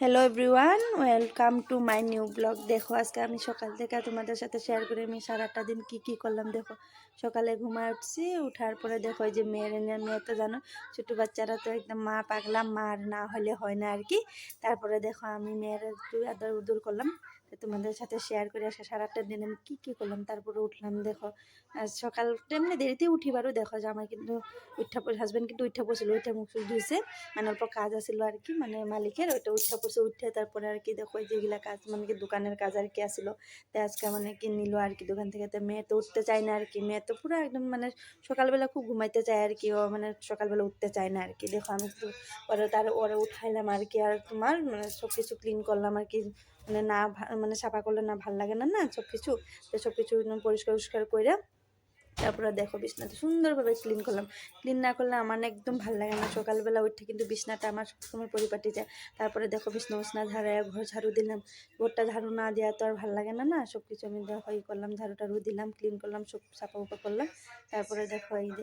Hello everyone, welcome to my new blog. দেখো আজকে আমি সকাল থেকে তোমাদের সাথে শেয়ার করি আমি সারাটা দিন কি করলাম। দেখো সকালে ঘুমায় উঠছি, উঠার পরে দেখো এই যে মেয়ে তো জানো ছোটো বাচ্চারা তো একদম মা পাগলা, মার না হলে হয় না আর কি। তারপরে দেখো আমি মেয়ের একটু আদর উদর করলাম, তোমাদের সাথে শেয়ার করে আসা সারাটা দিন আমি কী করলাম। তারপরে উঠলাম, দেখো সকাল এমনি দেরিতে উঠি বারো। দেখো যে আমার কিন্তু হাজব্যান্ড কিন্তু উঠা পড়ছিল, উঠে মুখ ধুইছে, মানে অল্প কাজ আসলো আর কি, মানে মালিকের ওইটা উঠা পড়ছে। উঠে তারপরে আর কি দেখো যেগুলা কাজ মানে কি দোকানের কাজ আর কি আসলো, তাই আজকে মানে কি নিল আর কি দোকান থেকে। তো মেয়ে তো উঠতে চায় না আর কি, মেয়ে তো পুরো একদম মানে সকালবেলা খুব ঘুমাইতে চায় আর কি, ও মানে সকালবেলা উঠতে চায় না আর কি। দেখো আমি তো পরে ওরে উঠাইলাম আর কি, আর তোমার মানে সব কিছু ক্লিন করলাম আর কি, মানে না মানে সাফা করলে না ভাল লাগে না না সব কিছু। তো সব কিছু পরিষ্কার করে তারপরে দেখো বিছনাটা সুন্দরভাবে ক্লিন করলাম। ক্লিন না করলে আমার না একদম ভালো লাগে না, সকালবেলা উঠে কিন্তু বিছনাটা আমার সবসময় পরিপাটি যায়। তারপরে দেখো বিছনা ঝাড়ায় ঘর ঝাড়ু দিলাম, ঘরটা ঝাড়ু না দেওয়া তো আর ভালো লাগে না না, সব কিছু আমি দেখো করলাম, ঝাড়ু টাড়ু দিলাম, ক্লিন করলাম, সব সাফা উপা করলাম। তারপরে দেখো এই যে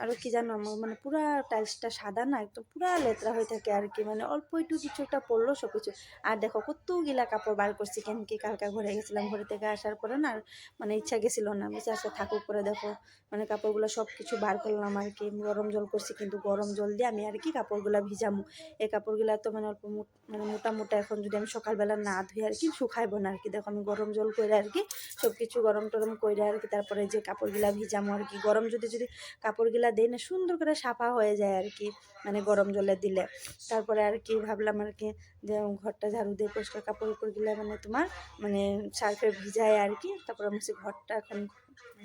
আরও কি জানো, আমার মানে পুরা টাইলসটা সাদা না, একদম পুরা লেতরা হয়ে থাকে আর কি, মানে অল্প একটু কিছু একটা পড়লো সব কিছু। আর দেখো কতগুলা কাপড় বার করছি, কেন কি কালকা ঘরে গেছিলাম, ঘরে থেকে আসার পরে না আর মানে ইচ্ছা গেছিল না, আমি আজকে থাকুক। করে দেখো মানে কাপড়গুলো সব কিছু বার করলাম আর কি, গরম জল করছি, কিন্তু গরম জল দিয়ে আমি আর কি কাপড়গুলো ভিজামু। এই কাপড়গুলো তো মানে অল্প মানে মোটা এখন যদি আমি সকালবেলা না ধুই আর কি শুকাইব না আর কি। দেখো আমি গরম জল করে আর কি সব কিছু গরম টরম করে আর কি, তারপরে যে কাপড়গুলা ভিজামু আর কি। গরম যদি কাপড়গুলা দেয় না সুন্দর করে সাফা হয়ে যায় আর কি, মানে গরম জলে দিলে। তারপরে আর কি ভাবলাম আর কি যে ঘরটা ঝাড়ু দিয়ে পরিষ্কার কাপড়গুলা মানে তোমার মানে সার্ফে ভিজায় আর কি, তারপরে আমি ঘরটা এখন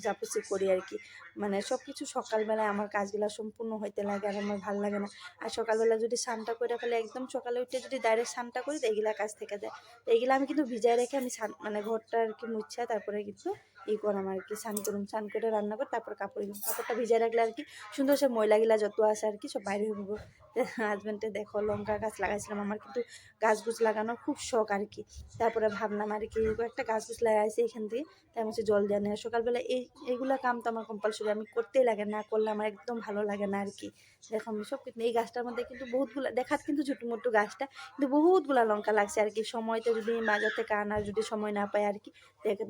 ঝাপুসি করি আর কি। মানে সব কিছু সকালবেলায় আমার কাজগুলো সম্পূর্ণ হইতে লাগে, আর আমার ভালো লাগে না। আর সকালবেলা যদি স্নানটা করে ফেলে, একদম সকালে উঠে যদি ডাইরেক্ট স্নানটা করি তো এইগুলা কাজ থেকে যায়। তো এইগুলো আমি কিন্তু ভিজায় রেখে আমি মানে ঘরটা আর কি মুছা তারপরে কিন্তু করাম আর কি, স্নান করে রান্না করে তারপর কাপড়টা ভিজায় রাখলে আর কি সুন্দর সে ময়লাগুলা যত আসে আর কি সব বাইরে হইব। হাজব্যান্ডে দেখো লঙ্কা গাছ লাগাইছিলাম, আমার কিন্তু গাছ গুছ লাগানোর খুব শখ আর কি। তারপরে ভাবলাম আর কি একটা গাছ গুছ লাগাইছি এখান থেকে, তাই আমি জল দেওয়া নেই সকালবেলা। এইগুলা কাম তো আমার কম্পালসরি, আমি করতেই লাগে, না করলে আমার একদম ভালো লাগে না আর কি। দেখো আমি সব কিন্তু এই গাছটার মধ্যে কিন্তু বহুতগুলা দেখাত কিন্তু ছোটো মোটো গাছটা কিন্তু বহুতগুলা লঙ্কা লাগছে আর কি। সময়তে যদি মাঝে থেকে আনার যদি সময় না পাই আর কি।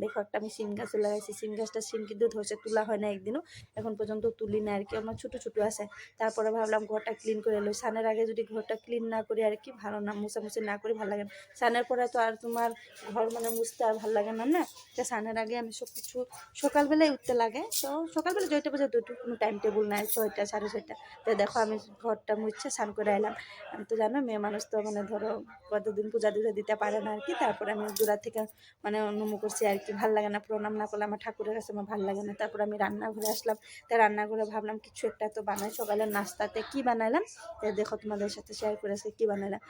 দেখো একটা আমি সিম গাছও লাগাইছি, সিম গাছটা সিম কিন্তু ধরছে, তোলা হয় না একদিনও, এখন পর্যন্ত তুলি না আর কি, আমার ছোটো ছোটো আছে। তারপরে ভাবলাম ঘরটা ক্লিন করে এলো, স্নানের আগে যদি ঘরটা ক্লিন না করি আর কি ভালো না, মুছামুছি না করি ভালো লাগে না। স্নানের পরে তো আর তোমার ঘর মানে মুছতে আর ভালো লাগে না না, তো স্নানের আগে আমি সব কিছু সকালবেলায় উঠতে লাগে। তো সকালবেলা 6টা বাজে দুটো কোনো টাইম টেবিল নাই, 6টা 6:30। তো দেখো আমি ঘরটা মুছছে স্নান করে এলাম। আমি তো জানো মেয়ে মানুষ তো মানে ধরো কতদিন পূজা টুজা দিতে পারে না আর কি। তারপরে আমি দূরা থেকে মানে নমো করছি আর কি, ভালো লাগে না প্রণাম না করলে আমার ঠাকুরের কাছে আমার ভালো লাগে না। তারপর আমি রান্নাঘরে আসলাম, তাই রান্নাঘরে ভাবলাম কিছু একটা তো বানাই, সকালের নাস্তাতে কি বানাইলাম তাই দেখো তোমাদের সাথে শেয়ার করেছি কি বানাইলাম।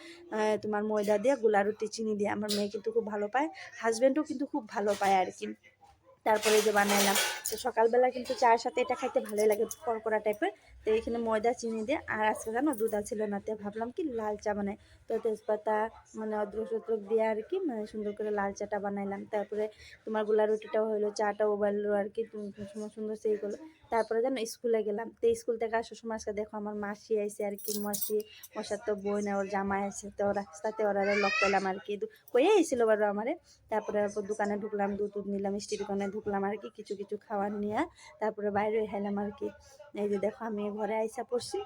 তোমার ময়দা দিয়ে গোলা রুটি চিনি দিয়ে, আমার মেয়ে কিন্তু খুব ভালো পায়, হাজব্যান্ডও কিন্তু খুব ভালো পায় আর কি। তারপরে যে বানাইলাম, তো সকালবেলা কিন্তু চায়ের সাথে এটা খাইতে ভালোই লাগে, কড়কড়া টাইপের। তো এখানে ময়দা চিনি দিয়ে, আর আজকে জানো দুধ ছিল না, তো ভাবলাম কি লাল চা বানাই। তো তেজপাতা মানে অদ্রক দিয়ে আর কি মানে সুন্দর করে লাল চাটা বানাইলাম। তারপরে তোমার গোলা রুটিটাও হলো, চাটাও উবাললো আর কি সুন্দর সেই করলো। তারপরে জানো স্কুলে গেলাম, তো স্কুল থেকে আসার সময় আজকে দেখো আমার মাসি আইসে আর কি, মশার তো বই না ওর জামাই আছে, তো রাস্তাতে ওরা লক পেলাম আর কি, কয়ে আইছিল বারো আমারে। তারপরে দোকানে ঢুকলাম, দুধ নিলাম, মিষ্টি দোকানে ঢুকলাম আর কি, কিছু খাওয়ার নিয়ে তারপরে বাইরে হেলাম আর কি। এই যে দেখো আমি ঘরে আইসা পড়ছি,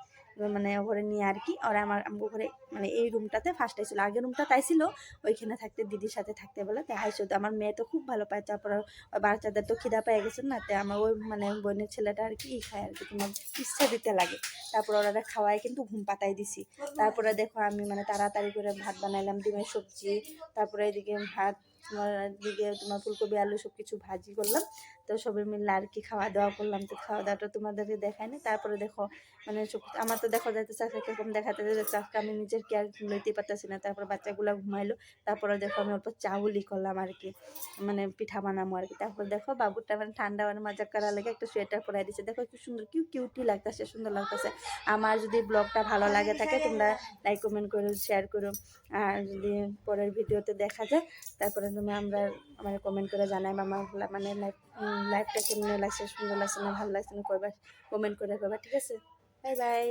মানে ঘরে নিয়ে আর কি। ওরা আমার ঘরে মানে এই রুমটাতে ফার্স্ট আইছিল, আগের রুমটা তাইছিল ওইখানে থাকতে, দিদির সাথে থাকতে বলে, তাই আইসো। তো আমার মেয়ে তো খুব ভালো পায়, তারপরে বাচ্চাদের তো খিদা পেয়ে গেছে না, তাই আমার ওই মানে বোনের ছেলেটা আর কি খায় আর কি, তোমার ইচ্ছা দিতে লাগে। তারপর ওরা খাওয়াই কিন্তু ঘুম পাতাই দিছি। তারপরে দেখো আমি মানে তাড়াতাড়ি করে ভাত বানাইলাম, ডিমের সবজি, তারপরে এদিকে ভাত, তোমার দিকে তোমার ফুলকপি আলু সব কিছু ভাজি করলাম। তো সবাই মিলে আর কি খাওয়া দাওয়া করলাম, তো খাওয়া দাওয়াটা তোমাদেরকে দেখায়নি। তারপরে দেখো মানে আমার তো দেখো যাইতেছে এরকম দেখাতে যাচ্ছে, আমি নিজের কেয়ার লইতে পারতেছি না। তারপর বাচ্চাগুলো ঘুমাইলো, তারপরে দেখো আমি অল্প চাউলি করলাম আর কি, মানে পিঠা বানাবো আর কি। তারপর দেখো বাবুরটা মানে ঠান্ডা মানে মজা করার লাগে একটা সোয়েটার পরাই দিচ্ছে, দেখো একটু সুন্দর কিউটি লাগতেছে, সুন্দর লাগতেছে। আমার যদি ব্লগটা ভালো লাগে থাকে তোমরা লাইক কমেন্ট করো, শেয়ার করো। আর যদি পরের ভিডিওতে দেখা যায় তারপরে আমরা আমার কমেন্ট করে জানাই আমার মানে লাইফটা কেমন লাগছে, সুন্দর লাগছে না ভালো লাগছে না, কয়বার কমেন্ট করে কয়বার, ঠিক আছে। Bye bye.